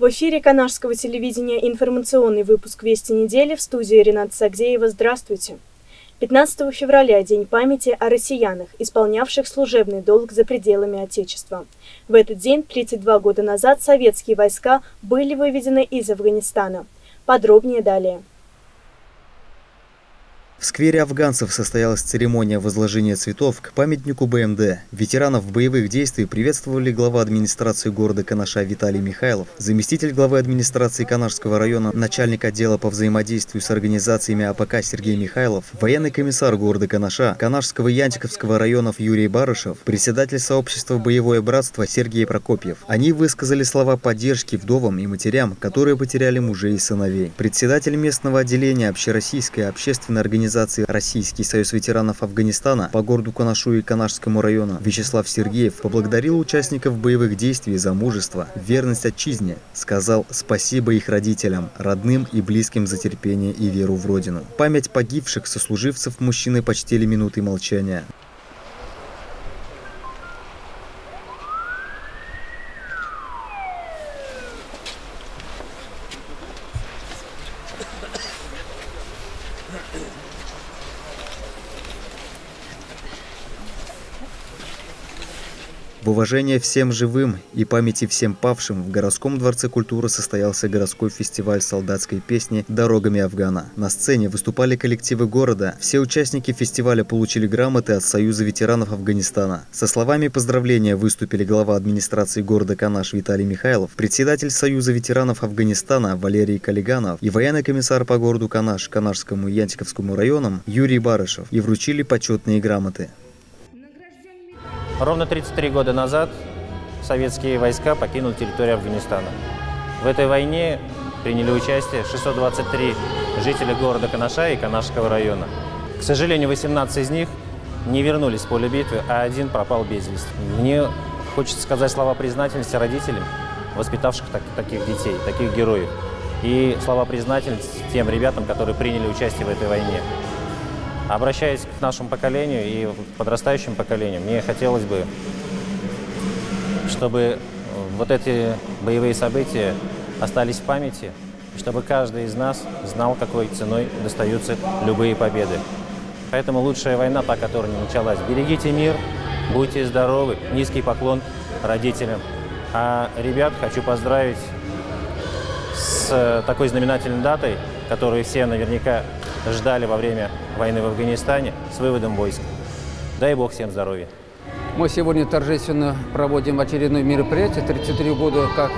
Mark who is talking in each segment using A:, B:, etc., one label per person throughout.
A: В эфире канадского телевидения информационный выпуск «Вести недели», в студии Рената Сагдеева. Здравствуйте. 15 февраля – День памяти о россиянах, исполнявших служебный долг за пределами Отечества. В этот день, 32 года назад, советские войска были выведены из Афганистана. Подробнее далее.
B: В сквере афганцев состоялась церемония возложения цветов к памятнику БМД. Ветеранов боевых действий приветствовали глава администрации города Канаша Виталий Михайлов, заместитель главы администрации Канашского района, начальник отдела по взаимодействию с организациями АПК Сергей Михайлов, военный комиссар города Канаша, Канашского и Янтиковского районов Юрий Барышев, председатель сообщества «Боевое братство» Сергей Прокопьев. Они высказали слова поддержки вдовам и матерям, которые потеряли мужей и сыновей. Председатель местного отделения общероссийской общественной организации Российский союз ветеранов Афганистана по городу Канашу и Канашскому району Вячеслав Сергеев поблагодарил участников боевых действий за мужество, верность отчизне, сказал спасибо их родителям, родным и близким за терпение и веру в Родину. Память погибших сослуживцев мужчины почтили минутой молчания. В уважение всем живым и памяти всем павшим в городском дворце культуры состоялся городской фестиваль солдатской песни «Дорогами Афгана». На сцене выступали коллективы города. Все участники фестиваля получили грамоты от Союза ветеранов Афганистана. Со словами поздравления выступили глава администрации города Канаш Виталий Михайлов, председатель Союза ветеранов Афганистана Валерий Калиганов и военный комиссар по городу Канаш, Канашскому и Янтиковскому районам Юрий Барышев, и вручили почетные грамоты.
C: Ровно 33 года назад советские войска покинули территорию Афганистана. В этой войне приняли участие 623 жителя города Канаша и Канашского района. К сожалению, 18 из них не вернулись с поля битвы, а один пропал без вести. Мне хочется сказать слова признательности родителям, воспитавших таких детей, таких героев. И слова признательности тем ребятам, которые приняли участие в этой войне. Обращаясь к нашему поколению и подрастающему поколению, мне хотелось бы, чтобы вот эти боевые события остались в памяти, чтобы каждый из нас знал, какой ценой достаются любые победы. Поэтому лучшая война, та, которая не началась. Берегите мир, будьте здоровы, низкий поклон родителям. А ребят хочу поздравить с такой знаменательной датой, которую все наверняка ждали во время войны в Афганистане, с выводом войск. Дай Бог всем здоровья.
D: Мы сегодня торжественно проводим очередное мероприятие. 33 года, как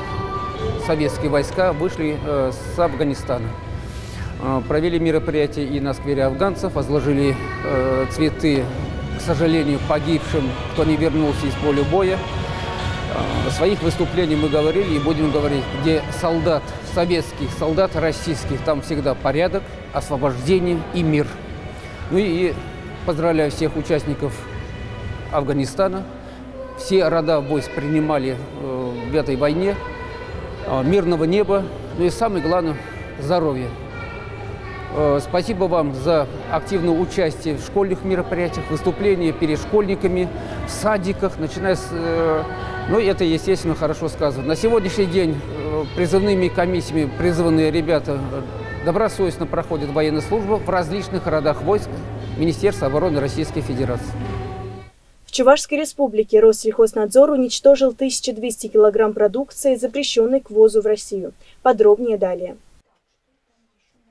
D: советские войска вышли с Афганистана. Провели мероприятие и на сквере афганцев, возложили цветы, к сожалению, погибшим, кто не вернулся из поля боя. В своих выступлениях мы говорили и будем говорить, где солдат советских, солдат российских, там всегда порядок, освобождение и мир. Ну и поздравляю всех участников Афганистана. Все рода войск принимали в этой войне. Мирного неба, ну и самое главное – здоровья. Спасибо вам за активное участие в школьных мероприятиях, выступления перед школьниками, в садиках, начиная с… Ну, это, естественно, хорошо сказано. На сегодняшний день призывными комиссиями призванные ребята добросовестно проходят военную службу в различных родах войск Министерства обороны Российской Федерации.
A: В Чувашской республике Россельхознадзор уничтожил 1200 килограмм продукции, запрещенной к ввозу в Россию. Подробнее далее.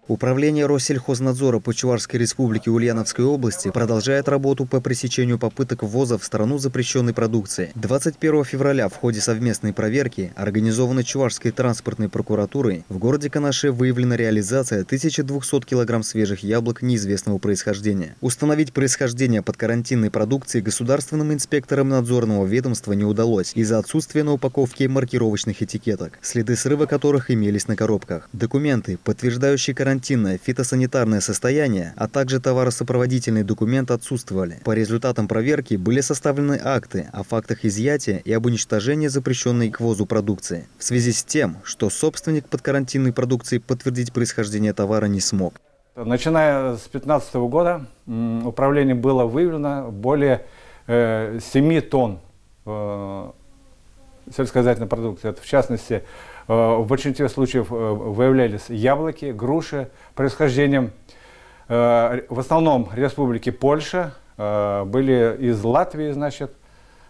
B: Управление Россельхознадзора по Чувашской республике Ульяновской области продолжает работу по пресечению попыток ввоза в страну запрещенной продукции. 21 февраля в ходе совместной проверки, организованной Чувашской транспортной прокуратурой, в городе Канаше выявлена реализация 1200 килограмм свежих яблок неизвестного происхождения. Установить происхождение подкарантинной продукции государственным инспекторам надзорного ведомства не удалось из-за отсутствия на упаковке маркировочных этикеток, следы срыва которых имелись на коробках. Документы, подтверждающие карантинное фитосанитарное состояние, а также товаросопроводительный документ отсутствовали. По результатам проверки были составлены акты о фактах изъятия и об уничтожении запрещенной к ввозу продукции. В связи с тем, что собственник подкарантинной продукции подтвердить происхождение товара не смог.
E: Начиная с 2015 года управлением было выявлено более 7 тонн сельскохозяйственной продукции. Это, в частности, в большинстве случаев выявлялись яблоки, груши происхождением в основном республики Польша, были из Латвии, значит,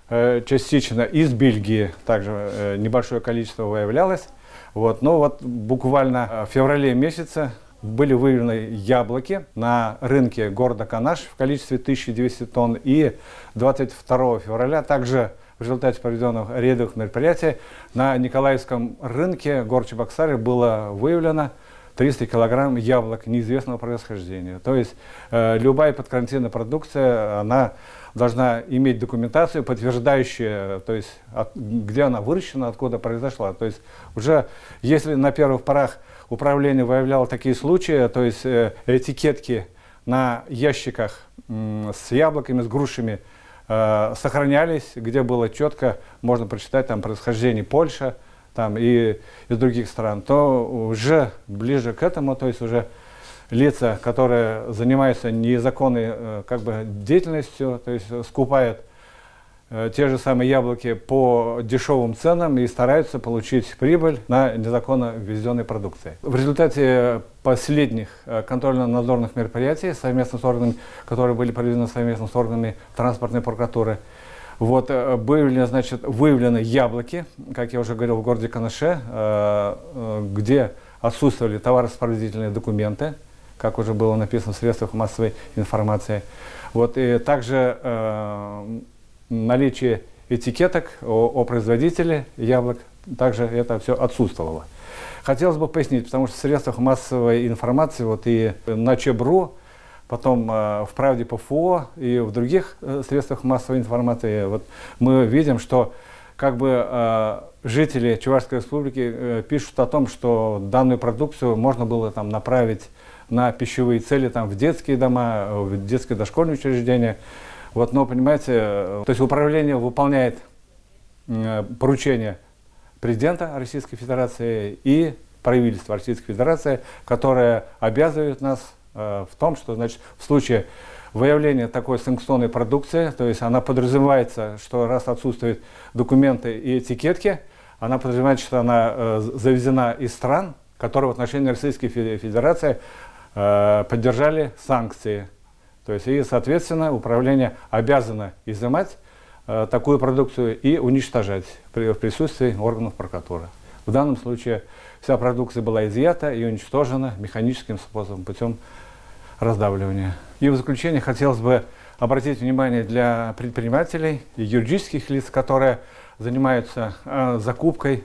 E: частично из Бельгии, также небольшое количество выявлялось. Вот. Но вот буквально в феврале месяце были выявлены яблоки на рынке города Канаш в количестве 1200 тонн. И 22 февраля также в результате проведенных рейдовых мероприятий на Николаевском рынке города Чебоксары было выявлено 300 килограмм яблок неизвестного происхождения. То есть любая подкарантинная продукция, она должна иметь документацию, подтверждающую, то есть где она выращена, откуда произошла. То есть уже если на первых порах управление выявляло такие случаи, то есть этикетки на ящиках с яблоками, с грушами сохранялись, где было четко, можно прочитать там происхождение Польша там, и из других стран, то уже ближе к этому, то есть уже лица, которые занимаются незаконной деятельностью, то есть скупают те же самые яблоки по дешевым ценам и стараются получить прибыль на незаконно ввезенной продукции. В результате последних контрольно-надзорных мероприятий, совместно с органами, которые были проведены совместно с органами транспортной прокуратуры, вот, выявлены яблоки, как я уже говорил, в городе Канаше, где отсутствовали товарораспределительные документы, как уже было написано в средствах массовой информации. Вот, и также наличие этикеток о производителе яблок, также это все отсутствовало. Хотелось бы пояснить, потому что в средствах массовой информации, вот и на ЧБРУ, потом в «Правде ПФО» и в других средствах массовой информации, вот мы видим, что жители Чувашской республики пишут о том, что данную продукцию можно было там направить на пищевые цели там, в детские дома, в детские дошкольные учреждения. Вот, но, понимаете, то есть управление выполняет поручения президента Российской Федерации и правительства Российской Федерации, которые обязывают нас в том, что, значит, в случае выявления такой санкционной продукции, то есть она подразумевается, что раз отсутствуют документы и этикетки, она подразумевает, что она завезена из стран, которые в отношении Российской Федерации поддержали санкции. То есть, и, соответственно, управление обязано изымать такую продукцию и уничтожать в присутствии органов прокуратуры. В данном случае вся продукция была изъята и уничтожена механическим способом, путем раздавливания. И в заключение хотелось бы обратить внимание для предпринимателей и юридических лиц, которые занимаются закупкой,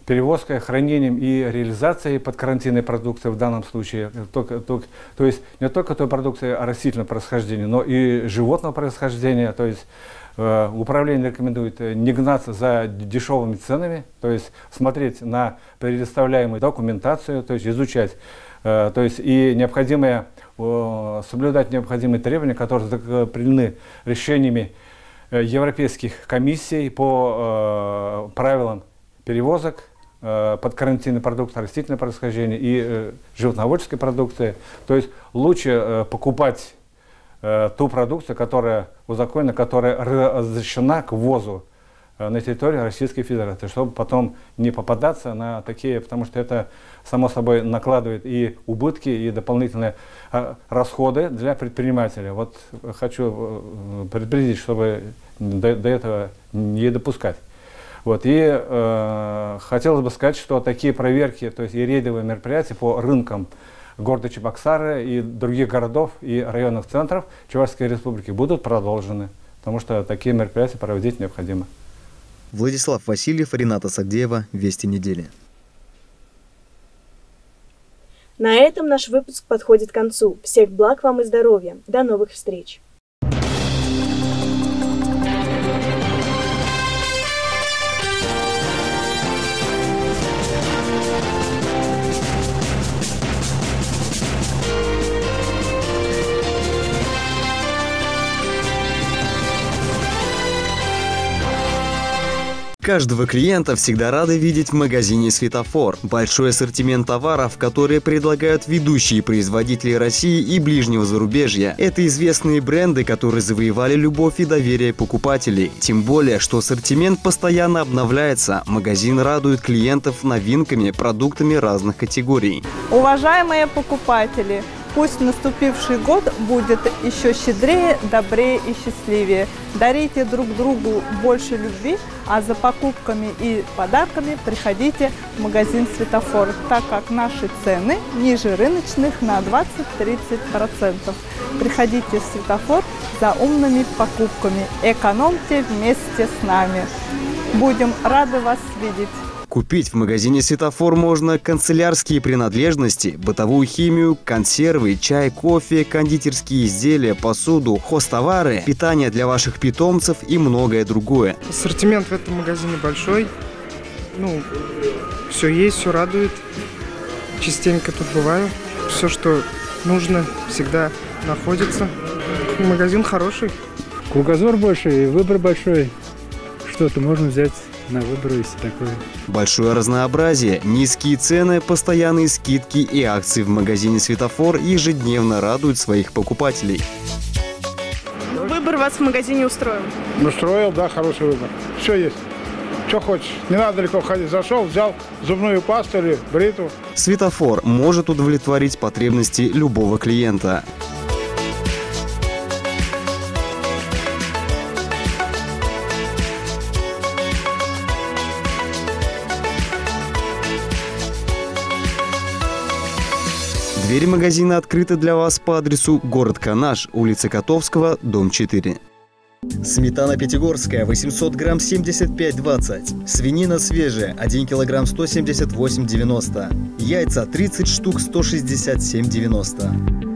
E: перевозкой, хранением и реализацией подкарантинной продукции в данном случае, то есть не только той продукции растительного происхождения, но и животного происхождения. То есть управление рекомендует не гнаться за дешевыми ценами, то есть смотреть на предоставляемую документацию, то есть изучать, то есть и соблюдать необходимые требования, которые закреплены решениями европейских комиссий по правилам перевозок подкарантинной продукции, растительного происхождения и животноводческой продукции. То есть лучше покупать ту продукцию, которая узаконена, которая разрешена к ввозу на территории Российской Федерации, чтобы потом не попадаться на такие, потому что это, само собой, накладывает и убытки, и дополнительные расходы для предпринимателя. Вот хочу предупредить, чтобы до этого не допускать. Вот, и хотелось бы сказать, что такие проверки, то есть и рейдовые мероприятия по рынкам города Чебоксары и других городов и районных центров Чувашской республики будут продолжены, потому что такие мероприятия проводить необходимо.
B: Владислав Васильев, Рената Сагдеева, Вести недели.
A: На этом наш выпуск подходит к концу. Всех благ вам и здоровья. До новых встреч!
B: Каждого клиента всегда рады видеть в магазине «Светофор». Большой ассортимент товаров, которые предлагают ведущие производители России и ближнего зарубежья. Это известные бренды, которые завоевали любовь и доверие покупателей. Тем более, что ассортимент постоянно обновляется. Магазин радует клиентов новинками, продуктами разных категорий.
F: Уважаемые покупатели, пусть наступивший год будет еще щедрее, добрее и счастливее. Дарите друг другу больше любви, а за покупками и подарками приходите в магазин «Светофор», так как наши цены ниже рыночных на 20-30%. Приходите в «Светофор» за умными покупками. Экономьте вместе с нами. Будем рады вас видеть.
B: Купить в магазине «Светофор» можно канцелярские принадлежности, бытовую химию, консервы, чай, кофе, кондитерские изделия, посуду, хозтовары, питание для ваших питомцев и многое другое.
G: Ассортимент в этом магазине большой. Все есть, все радует. Частенько тут бываю. Все, что нужно, всегда находится. Магазин хороший.
H: Кругозор больше и выбор большой. Что-то можно взять на выбор, если такое.
B: Большое разнообразие, низкие цены, постоянные скидки и акции в магазине «Светофор» ежедневно радуют своих покупателей.
A: Выбор вас в магазине устроил?
I: Устроил, да, хороший выбор. Все есть. Что хочешь. Не надо далеко ходить. Зашел, взял зубную пасту или бритву.
B: «Светофор» может удовлетворить потребности любого клиента. Двери магазина открыты для вас по адресу город Канаш, улица Котовского, дом 4. Сметана пятигорская 800 грамм 75,20. Свинина свежая 1 килограмм 178,90. Яйца 30 штук 167,90.